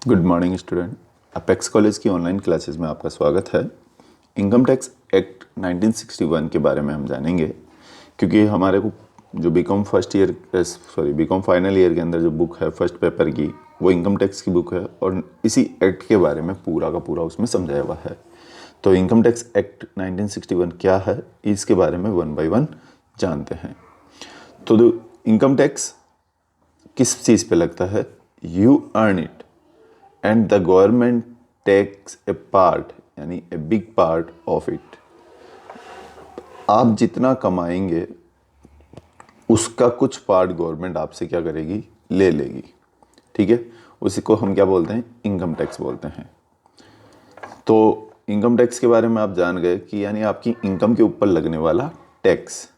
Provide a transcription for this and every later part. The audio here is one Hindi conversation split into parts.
Good morning student. Apex college की ऑनलाइन क्लासेस में आपका स्वागत है। इनकम टैक्स एक्ट 1961 के बारे में हम जानेंगे, क्योंकि हमारे को जो बीकॉम फाइनल ईयर के अंदर जो बुक है फर्स्ट पेपर की, वो इनकम टैक्स की बुक है और इसी एक्ट के बारे में पूरा का पूरा उसमें समझाया हुआ है। तो इनकम टैक्स एक्ट 1961 क्या है, इसके बारे में वन बाय वन जानते हैं। तो इनकम टैक्स किस चीज़ पे लगता है? You earn it and the government takes a part, यानी a big part of it. आप जितना कमाएंगे उसका कुछ पार्ट गवर्नमेंट आपसे क्या करेगी, ले लेगी। ठीक है, उसी को हम क्या बोलते हैं, इनकम टैक्स बोलते हैं। तो इनकम टैक्स के बारे में आप जान गए कि यानी आपकी इनकम के ऊपर लगने वाला टैक्स।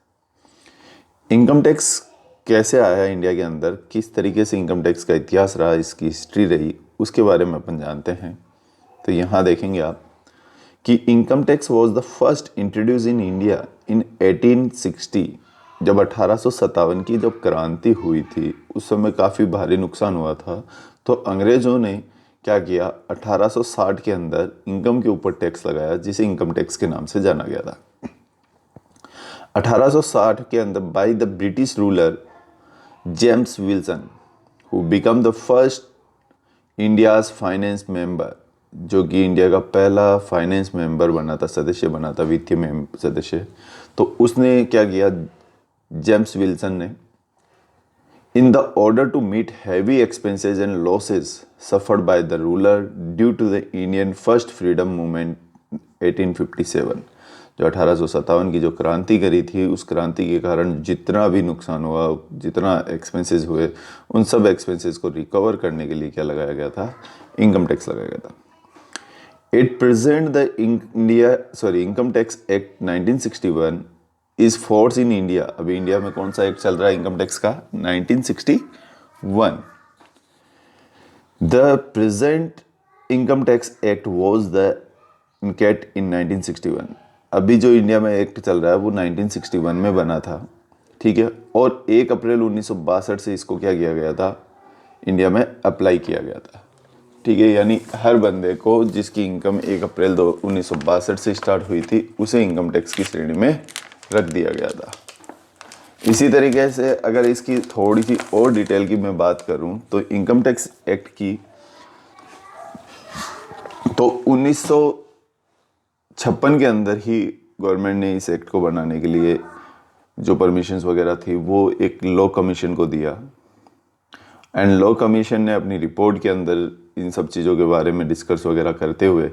इनकम टैक्स कैसे आया इंडिया के अंदर, किस तरीके से इनकम टैक्स का इतिहास रहा, इसकी हिस्ट्री रही, उसके बारे में अपन जानते हैं। तो यहाँ देखेंगे आप कि income tax was the first introduce in India in 1860। जब 1857 की जब क्रांति हुई थी, उस समय काफ़ी भारी नुकसान हुआ था। तो अंग्रेज़ों ने क्या किया, 1860 के अंदर इनकम के ऊपर टैक्स लगाया, जिसे इनकम टैक्स के नाम से जाना गया था। 1860 के अंदर by the British ruler James Wilson, who become the first India's finance member, जो कि इंडिया का पहला फाइनेंस मेंबर बना था, सदस्य बना था, वित्तीय सदस्य। तो उसने क्या किया, जेम्स विल्सन ने, in the order to meet heavy expenses and losses suffered by the ruler due to the Indian first freedom movement 1857, जो 1857 की जो क्रांति करी थी, उस क्रांति के कारण जितना भी नुकसान हुआ, जितना एक्सपेंसेस हुए, उन सब एक्सपेंसेस को रिकवर करने के लिए क्या लगाया गया था, इनकम टैक्स लगाया गया था। It present the income tax act 1961 is force in India. अभी इंडिया में कौन सा एक्ट चल रहा है इनकम टैक्स का? 1961। The present income tax act was the enacted in 1961। अभी जो इंडिया में एक्ट चल रहा है वो 1961 में बना था। ठीक है, और 1 अप्रैल 1962 से इसको क्या किया गया था, इंडिया में अप्लाई किया गया था। ठीक है, यानी हर बंदे को जिसकी इनकम 1 अप्रैल 1962 से स्टार्ट हुई थी, उसे इनकम टैक्स की श्रेणी में रख दिया गया था। इसी तरीके से अगर इसकी थोड़ी सी और डिटेल की मैं बात करूं, तो इनकम टैक्स एक्ट की तो 1956 के अंदर ही गवर्नमेंट ने इस एक्ट को बनाने के लिए जो परमिशंस वगैरह थी वो एक लॉ कमीशन को दिया, एंड लॉ कमीशन ने अपनी रिपोर्ट के अंदर इन सब चीज़ों के बारे में डिस्कस वगैरह करते हुए,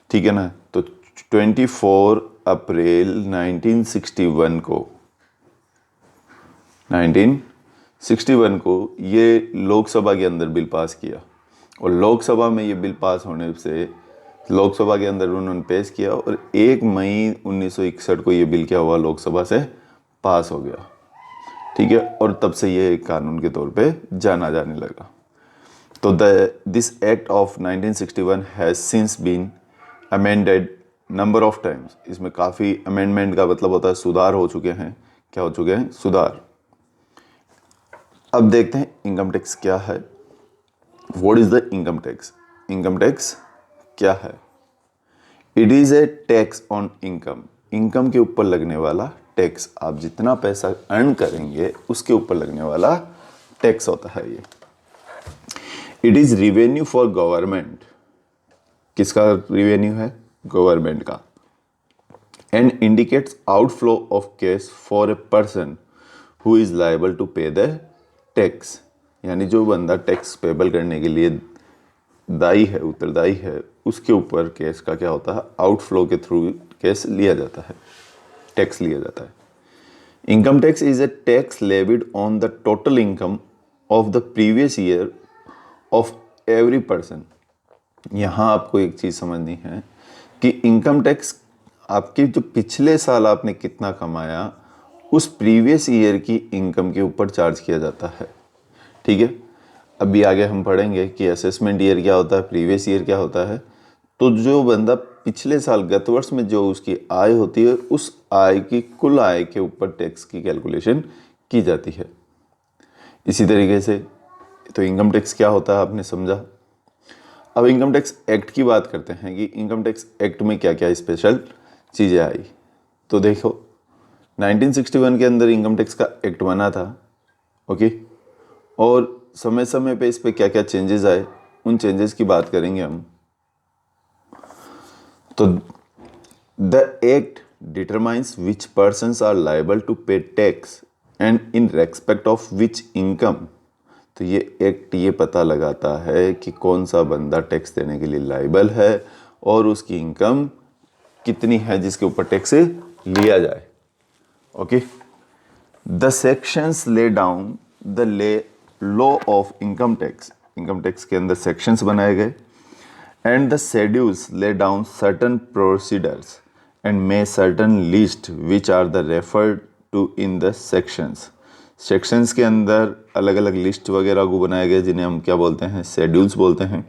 ठीक है ना, तो 24 अप्रैल 1961 को ये लोकसभा के अंदर बिल पास किया, और लोकसभा में ये बिल पास होने से लोकसभा के अंदर उन्होंने पेश किया, और 1 मई 1961 को ये बिल क्या हुआ, लोकसभा से पास हो गया। ठीक है, और तब से ये एक कानून के तौर पे जाना जाने लगा। तो this act of 1961 has since been amended number of times. इसमें काफ़ी अमेंडमेंट का मतलब होता है सुधार हो चुके हैं। क्या हो चुके हैं? सुधार। अब देखते हैं इनकम टैक्स क्या है। What is the income tax? Income tax क्या है? It is a tax on income. Income के ऊपर लगने वाला टैक्स। आप जितना पैसा अर्न करेंगे उसके ऊपर लगने वाला टैक्स होता है ये। It is revenue for government. किसका रिवेन्यू है? गवर्नमेंट का। And indicates outflow of cash for a person who is liable to pay the tax. यानी जो बंदा टैक्स पेबल करने के लिए दायी है, उत्तरदायी है, उसके ऊपर कैश का क्या होता है, आउटफ्लो के थ्रू कैश लिया जाता है, टैक्स लिया जाता है। Income tax is a tax levied on the total income of the previous year of every person. यहाँ आपको एक चीज़ समझनी है कि इनकम टैक्स आपके जो पिछले साल आपने कितना कमाया, उस प्रीवियस ईयर की इनकम के ऊपर चार्ज किया जाता है। ठीक है, अभी आगे हम पढ़ेंगे कि असेसमेंट ईयर क्या होता है, प्रीवियस ईयर क्या होता है। तो जो बंदा पिछले साल, गत वर्ष में जो उसकी आय होती है, उस आय की कुल आय के ऊपर टैक्स की कैलकुलेशन की जाती है। इसी तरीके से तो इनकम टैक्स क्या होता है आपने समझा। अब इनकम टैक्स एक्ट की बात करते हैं कि इनकम टैक्स एक्ट में क्या क्या स्पेशल चीज़ें आई। तो देखो 1961 के अंदर इनकम टैक्स का एक्ट बना था, ओके, और समय समय पे इस पे क्या क्या चेंजेस आए, उन चेंजेस की बात करेंगे हम। तो the act determines which persons are liable to pay tax and in respect of which income. तो ये एक्ट ये पता लगाता है कि कौन सा बंदा टैक्स देने के लिए लायबल है और उसकी इनकम कितनी है जिसके ऊपर टैक्स लिया जाए, okay. The sections lay down the law of income tax. Income tax के अंदर सेक्शंस बनाए गए and the schedules lay down certain procedures and make certain list which are the referred to in the sections। sections के अंदर अलग अलग लिस्ट वगैरह को बनाए गए जिन्हें हम क्या बोलते हैं, शेड्यूल्स बोलते हैं।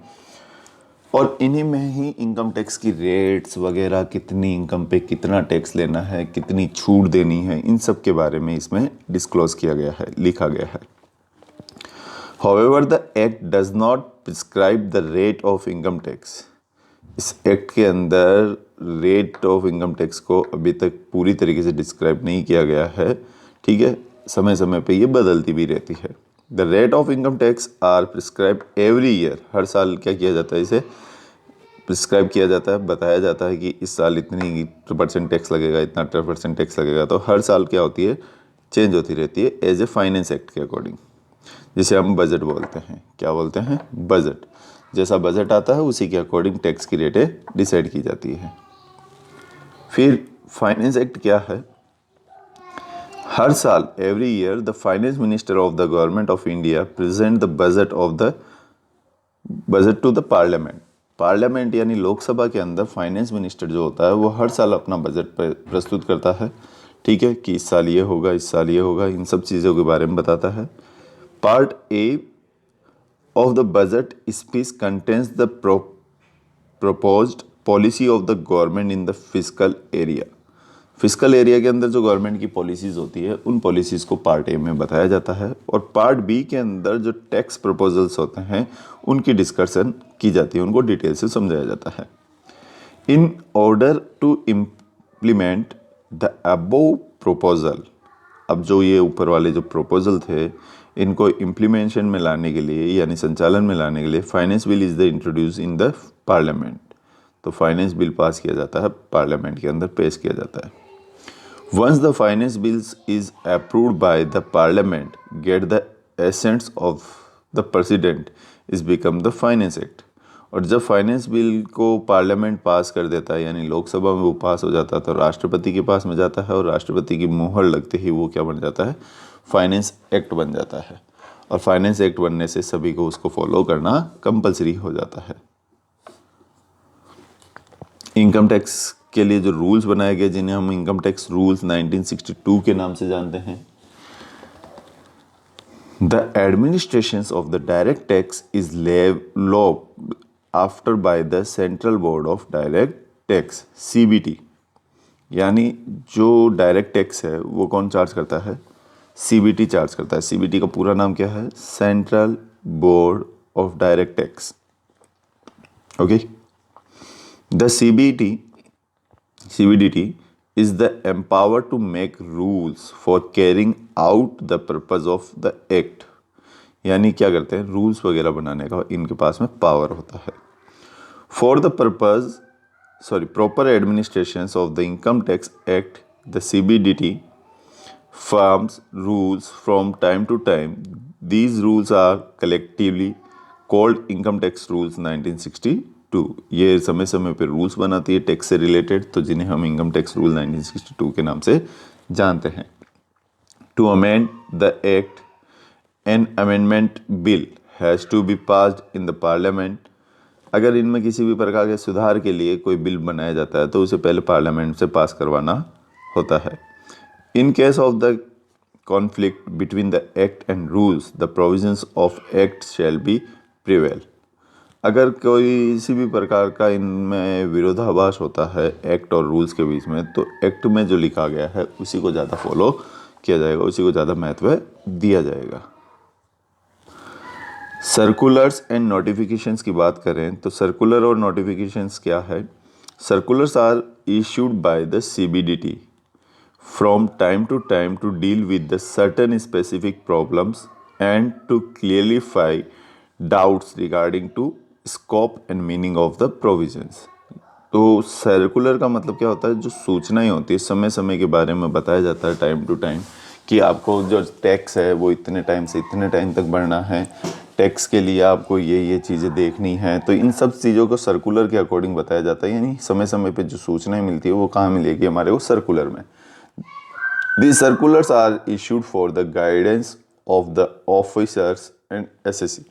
और इन्हीं में ही इनकम टैक्स की रेट्स वगैरह, कितनी इनकम पे कितना टैक्स लेना है, कितनी छूट देनी है, इन सब के बारे में इसमें डिस्क्लोज किया गया है, लिखा गया है। However, the act does not prescribe the rate of income tax। इस एक्ट के अंदर रेट ऑफ इनकम टैक्स को अभी तक पूरी तरीके से डिस्क्राइब नहीं किया गया है, ठीक है। समय समय पे ये बदलती भी रहती है। The rate of income tax are prescribe every year. हर साल क्या किया जाता है, इसे प्रिस्क्राइब किया जाता है, बताया जाता है कि इस साल इतनी % टैक्स लगेगा, इतना % टैक्स लगेगा। तो हर साल क्या होती है, चेंज होती रहती है एज ए फाइनेंस एक्ट के अकॉर्डिंग, जिसे हम बजट बोलते हैं। क्या बोलते हैं, बजट। जैसा बजट आता है उसी के अकॉर्डिंग टैक्स की रेटें डिसाइड की जाती है। फिर फाइनेंस एक्ट क्या है, हर साल every year the finance minister of the government of India present the budget to the parliament. Parliament यानी लोकसभा के अंदर फाइनेंस मिनिस्टर जो होता है वो हर साल अपना बजट प्रस्तुत करता है, ठीक है, कि इस साल ये होगा, इस साल ये होगा, इन सब चीज़ों के बारे में बताता है। Part A of the budget speech contains the proposed policy of the government in the fiscal area। Physical area के अंदर जो गवर्नमेंट की पॉलिसीज़ होती है उन पॉलिसीज़ को पार्ट ए में बताया जाता है, और पार्ट बी के अंदर जो टैक्स प्रपोजल्स होते हैं उनकी डिस्कशन की जाती है, उनको डिटेल से समझाया जाता है। In order to implement the above proposal. अब जो ये ऊपर वाले जो प्रोपोजल थे इनको इम्प्लीमेंशन में लाने के लिए यानी संचालन में लाने के लिए finance bill is the introduce in the parliament. तो फाइनेंस बिल पास किया जाता है, पार्लियामेंट के अंदर पेश किया जाता है। Once the finance bills is approved by the parliament get the assents of the president is become the finance act. और जब फाइनेंस बिल को पार्लियामेंट पास कर देता है यानी लोकसभा में वो पास हो जाता है तो राष्ट्रपति के पास में जाता है, और राष्ट्रपति की मुहर लगते ही वो क्या बन जाता है, फाइनेंस एक्ट बन जाता है। और फाइनेंस एक्ट बनने से सभी को उसको फॉलो करना कंपलसरी हो जाता है। इनकम टैक्स के लिए जो रूल्स बनाए गए जिन्हें हम इनकम टैक्स रूल्स 1962 के नाम से जानते हैं। The administration of the direct tax is law after by the central board of direct tax CBT। यानी जो डायरेक्ट टैक्स है वो कौन चार्ज करता है, CBT चार्ज करता है। CBT का पूरा नाम क्या है, central board of direct tax, okay. The CBDT is the empowered to make rules for carrying out the purpose of the act। यानी क्या करते हैं, रूल्स वगैरह बनाने का इनके पास में पावर होता है। For the proper administration of the income tax act the CBDT forms rules from time to time। These rules are collectively called income tax rules 1962। ये समय समय पे रूल्स बनाती है टैक्स से रिलेटेड, तो जिन्हें हम इनकम टैक्स रूल 1962 के नाम से जानते हैं। To amend the act an amendment bill has to be passed in the parliament. अगर इनमें किसी भी प्रकार के सुधार के लिए कोई बिल बनाया जाता है तो उसे पहले पार्लियामेंट से पास करवाना होता है। In case of the conflict between the act and rules, the provisions of act shall be prevail। अगर किसी भी प्रकार का इनमें विरोधाभास होता है एक्ट और रूल्स के बीच में, तो एक्ट में जो लिखा गया है उसी को ज़्यादा फॉलो किया जाएगा, उसी को ज़्यादा महत्व दिया जाएगा। सर्कुलर्स एंड नोटिफिकेशंस की बात करें तो सर्कुलर और नोटिफिकेशंस क्या है? Circulars are issued by the CBDT from time to deal with the certain specific problems and to clarify doubts regarding to scope and meaning of the provisions। तो सर्कुलर का मतलब क्या होता है? जो सूचनाएं होती है समय समय के बारे में बताया जाता है टाइम टू टाइम कि आपको जो टैक्स है वो इतने टाइम से इतने टाइम तक भरना है, टैक्स के लिए आपको ये चीज़ें देखनी है। तो इन सब चीज़ों को सर्कुलर के अकॉर्डिंग बताया जाता है, यानी समय समय पे जो सूचनाएं मिलती है वो कहाँ मिलेगी? हमारे वो सर्कुलर में। These circulars are issued for the guidance of the officers and SSC।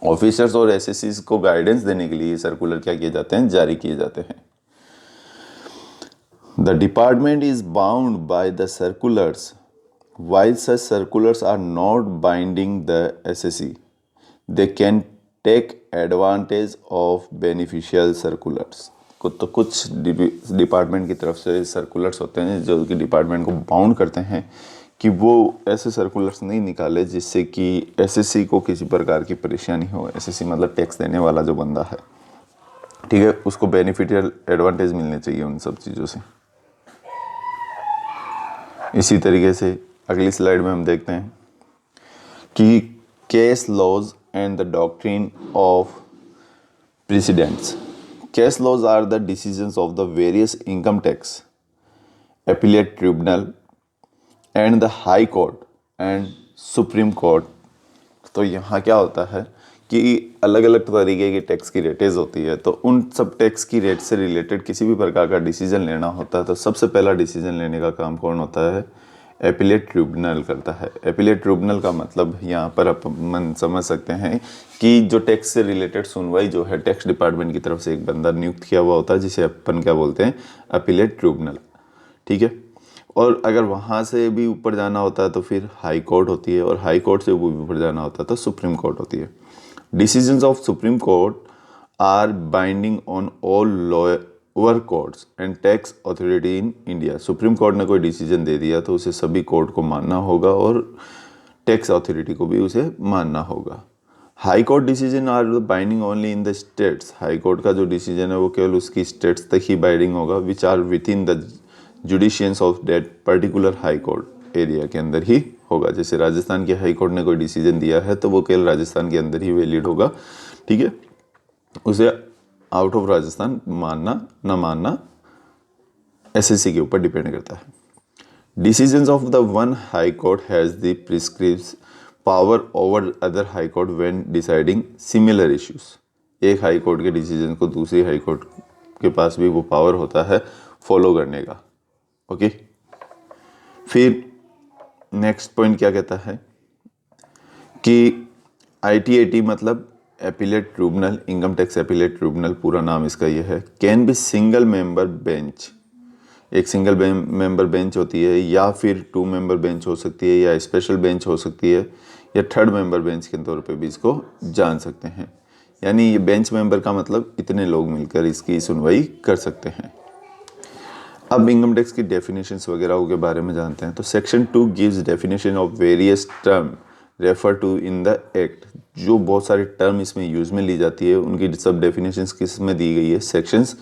Officers और एसएससी को गाइडेंस देने के लिए सर्कुलर क्या किए जाते हैं? जारी किए जाते हैं। The department is bound by the circulars while such circulars are not binding the SSC, they can take advantage of beneficial circulars। तो कुछ डिपार्टमेंट की तरफ से सर्कुलर्स होते हैं जो कि डिपार्टमेंट को बाउंड करते हैं कि वो ऐसे सर्कुलर्स नहीं निकाले जिससे कि एसएससी को किसी प्रकार की परेशानी हो। एसएससी मतलब टैक्स देने वाला जो बंदा है, ठीक है, उसको बेनिफिशियल एडवांटेज मिलने चाहिए उन सब चीज़ों से। इसी तरीके से अगली स्लाइड में हम देखते हैं कि case laws and the doctrine of precedents. Case laws are the decisions of the various income tax appellate tribunal and the high court and supreme court. तो यहाँ क्या होता है कि अलग अलग तरीके की टैक्स की रेटेज होती है, तो उन सब टैक्स की रेट से रिलेटेड किसी भी प्रकार का डिसीजन लेना होता है तो सबसे पहला डिसीजन लेने का काम कौन होता है? एपीलेट ट्रिब्यूनल करता है। एपीलेट ट्रिब्यूनल का मतलब यहाँ पर अपन समझ सकते हैं कि जो टैक्स से रिलेटेड सुनवाई जो है टैक्स डिपार्टमेंट की तरफ से एक बंदा नियुक्त किया हुआ होता है जिसे अपन क्या बोलते हैं? एपीलेट ट्रिब्यूनल, ठीक है। और अगर वहाँ से भी ऊपर जाना होता है तो फिर हाई कोर्ट होती है, और हाई कोर्ट से भी ऊपर जाना होता है तो सुप्रीम कोर्ट होती है। Decisions of supreme court are binding on all lower courts and tax authority in India. Supreme court ने कोई डिसीजन दे दिया तो उसे सभी कोर्ट को मानना होगा और टैक्स अथॉरिटी को भी उसे मानना होगा। High court decision are binding only in the states. High court का जो डिसीजन है वो केवल उसकी स्टेट्स तक ही बाइंडिंग होगा, which are within the जुडिशियंस of that particular high court area के अंदर ही होगा। जैसे राजस्थान के हाई कोर्ट ने कोई डिसीजन दिया है तो वो केवल राजस्थान के अंदर ही वैलिड होगा, ठीक है। उसे आउट ऑफ राजस्थान मानना ना मानना एसएससी के ऊपर डिपेंड करता है। Decisions of the one high court has the prescripts power over other high court when deciding similar issues. एक हाई कोर्ट के डिसीजन को दूसरी हाई कोर्ट के पास भी वो पावर होता है फॉलो करने का, ओके। फिर नेक्स्ट पॉइंट क्या कहता है कि आईटीएटी मतलब appellate tribunal, income tax appellate tribunal, पूरा नाम इसका ये है। Can be single member bench, एक सिंगल मेंबर बेंच होती है, या फिर 2 मेंबर बेंच हो सकती है, या स्पेशल बेंच हो सकती है, या 3rd मेंबर बेंच के तौर पे भी इसको जान सकते हैं। यानी ये बेंच मेंबर का मतलब इतने लोग मिलकर इसकी सुनवाई कर सकते हैं। अब इनकम टैक्स की डेफिनेशंस वगैरह के बारे में जानते हैं। तो section 2 gives definition of various term refer to in the act. जो बहुत सारी टर्म इसमें यूज़ में ली जाती है उनकी सब डेफिनेशंस किस में दी गई है? सेक्शंस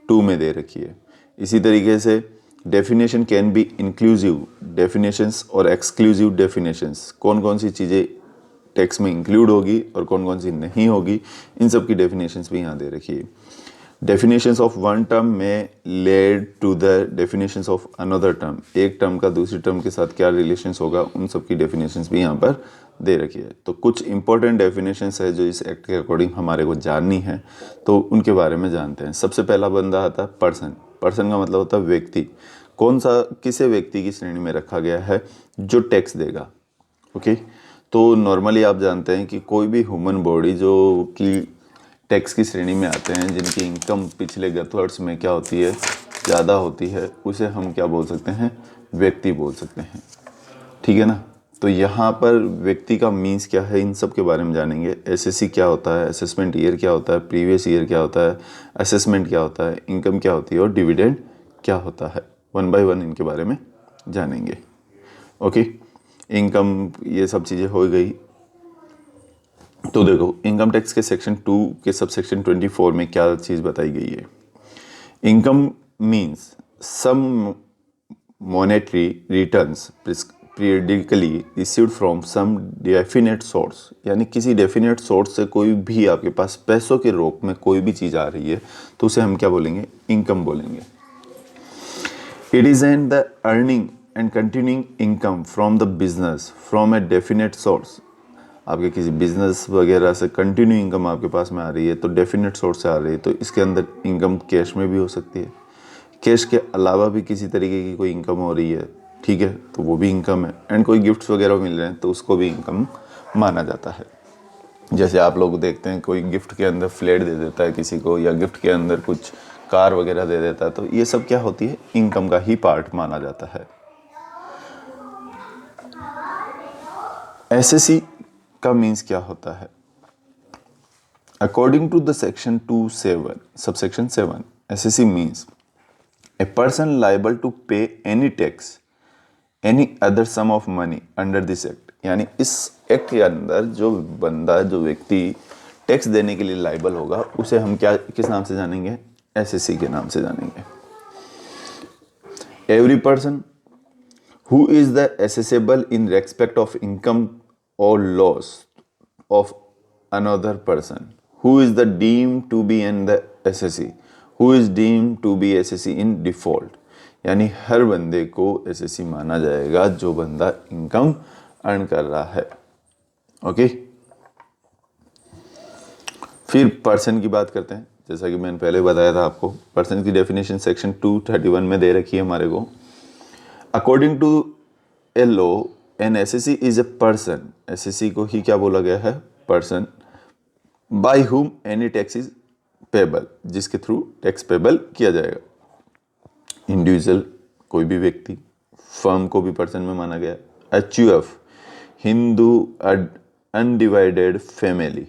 2 में दे रखी है। इसी तरीके से definition can be inclusive definitions और एक्सक्लूसिव डेफिनेशंस। कौन कौन सी चीज़ें टैक्स में इंक्लूड होगी और कौन कौन सी नहीं होगी, इन सब की डेफिनेशंस भी यहाँ दे रखी है। Definitions of one term may led to the definitions of another term. एक टर्म का दूसरी टर्म के साथ क्या रिलेशंस होगा, उन सब की डेफिनेशंस भी यहाँ पर दे रखी है। तो कुछ इंपॉर्टेंट डेफिनेशंस है जो इस एक्ट के अकॉर्डिंग हमारे को जाननी है, तो उनके बारे में जानते हैं। सबसे पहला बंदा आता है पर्सन। पर्सन का मतलब होता है व्यक्ति। कौन सा, किसे व्यक्ति की श्रेणी में रखा गया है? जो टैक्स देगा, ओके। तो नॉर्मली आप जानते हैं कि कोई भी ह्यूमन बॉडी जो कि टैक्स की श्रेणी में आते हैं, जिनकी इनकम पिछले गत वर्ष में क्या होती है? ज़्यादा होती है, उसे हम क्या बोल सकते हैं? व्यक्ति बोल सकते हैं, ठीक है ना। तो यहाँ पर व्यक्ति का मीन्स क्या है, इन सब के बारे में जानेंगे। एसएससी क्या होता है, असेसमेंट ईयर क्या होता है, प्रीवियस ईयर क्या होता है, असेसमेंट क्या होता है, इनकम क्या होती है और डिविडेंड क्या होता है। 1 बाय 1 इनके बारे में जानेंगे, ओके। इनकम ये सब चीज़ें हो गई। तो देखो इनकम टैक्स के सेक्शन 2 के सब सेक्शन 24 में क्या चीज़ बताई गई है। Income means some monetary returns periodically received from some definite source, यानी किसी डेफिनेट सोर्स से कोई भी आपके पास पैसों के रूप में कोई भी चीज़ आ रही है तो उसे हम क्या बोलेंगे, इनकम बोलेंगे। It is and the earning and continuing income from the business from a definite source. आपके किसी बिजनेस वगैरह से कंटिन्यू इनकम आपके पास में आ रही है तो डेफिनेट सोर्स से आ रही है, तो इसके अंदर इनकम कैश में भी हो सकती है, कैश के अलावा भी किसी तरीके की कोई इनकम हो रही है, ठीक है, तो वो भी इनकम है। एंड कोई गिफ्ट्स वगैरह मिल रहे हैं तो उसको भी इनकम माना जाता है। जैसे आप लोग देखते हैं कोई गिफ्ट के अंदर फ्लैट दे देता है किसी को, या गिफ्ट के अंदर कुछ कार वगैरह दे देता है, तो ये सब क्या होती है, इनकम का ही पार्ट माना जाता है। एसएससी का मीन्स क्या होता है। According to the section 27 subsection 7, SSC means a person liable to pay any tax any other sum of money under this act, यानी इस एक्ट के अंदर जो बंदा जो व्यक्ति टैक्स देने के लिए लाइबल होगा उसे हम क्या किस नाम से जानेंगे, एसएससी के नाम से जानेंगे। Every person who is the assessable in respect of income or loss of another person, who is the deemed to be in the SSC, who is deemed to be SSC in default, यानी हर बंदे को SSC माना जाएगा जो बंदा इनकम अर्न कर रहा है। ओके, फिर पर्सन की बात करते हैं। जैसा कि मैंने पहले बताया था आपको, पर्सन की डेफिनेशन सेक्शन 231 में दे रखी है हमारे को। According to a law an assessee is a person, assessee को ही क्या बोला गया है, person, by whom any tax is payable, जिसके थ्रू टैक्स पेबल किया जाएगा। इंडिविजुअल कोई भी व्यक्ति, फर्म को भी पर्सन में माना गया। HUF Hindu undivided family,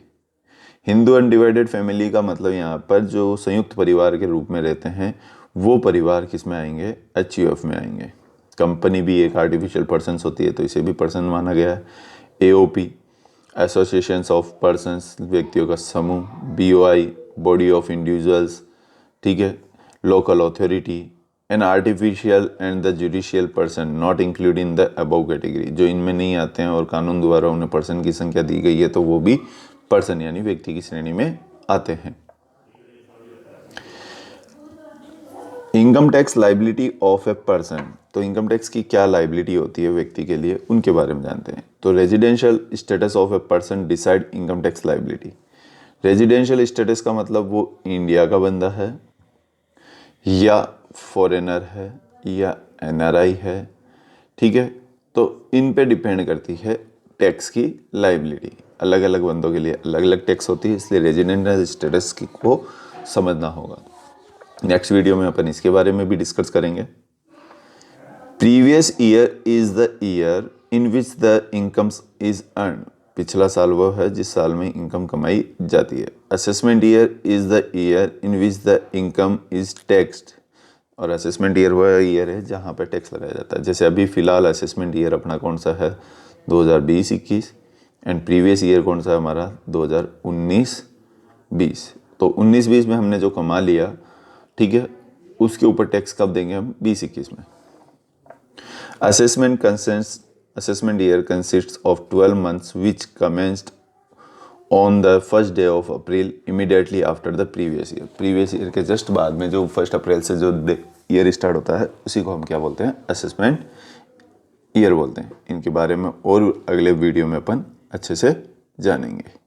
Hindu undivided family का मतलब यहाँ पर जो संयुक्त परिवार के रूप में रहते हैं वो परिवार किस में आएंगे, एचयूएफ में आएंगे। कंपनी भी एक आर्टिफिशियल पर्सन्स होती है तो इसे भी पर्सन माना गया है। एओपी एसोसिएशंस ऑफ पर्सन्स, व्यक्तियों का समूह। बीओआई बॉडी ऑफ इंडिविजुअल्स, ठीक है। Local authority an artificial and the judicial person not include in the above category, जो इनमें नहीं आते हैं और कानून द्वारा उन्हें पर्सन की संख्या दी गई है तो वो भी पर्सन यानी व्यक्ति की श्रेणी में आते हैं। Income tax liability of a person, तो इनकम टैक्स की क्या लाइबिलिटी होती है व्यक्ति के लिए, उनके बारे में जानते हैं। तो residential status of a person decide income tax liability. Residential status का मतलब वो इंडिया का बंदा है या फॉरेनर है या एनआरआई है, ठीक है, तो इन पे डिपेंड करती है टैक्स की लाइबिलिटी। अलग अलग बंदों के लिए अलग अलग टैक्स होती है, इसलिए रेजिडेंशियल स्टेटस को समझना होगा। नेक्स्ट वीडियो में अपन इसके बारे में भी डिस्कस करेंगे। Previous year is the year in which the incomes is earn, पिछला साल वो है जिस साल में इनकम कमाई जाती है। Assessment year is the year in which the income is taxed, और असेसमेंट ईयर वह ईयर है जहाँ पर टैक्स लगाया जाता है। जैसे अभी फिलहाल असेसमेंट ईयर अपना कौन सा है, 2020-21, एंड प्रीवियस ईयर कौन सा है हमारा, 2019-20। तो 19-20 में हमने जो कमा लिया, ठीक है, उसके ऊपर टैक्स कब देंगे हम, 20-21 में। Assessment year consists of 12 months which commenced on the first day of April immediately after the previous year. Previous year के जस्ट बाद में जो 1 अप्रैल से जो ईयर स्टार्ट होता है उसी को हम क्या बोलते हैं, असेसमेंट ईयर बोलते हैं। इनके बारे में और अगले वीडियो में अपन अच्छे से जानेंगे।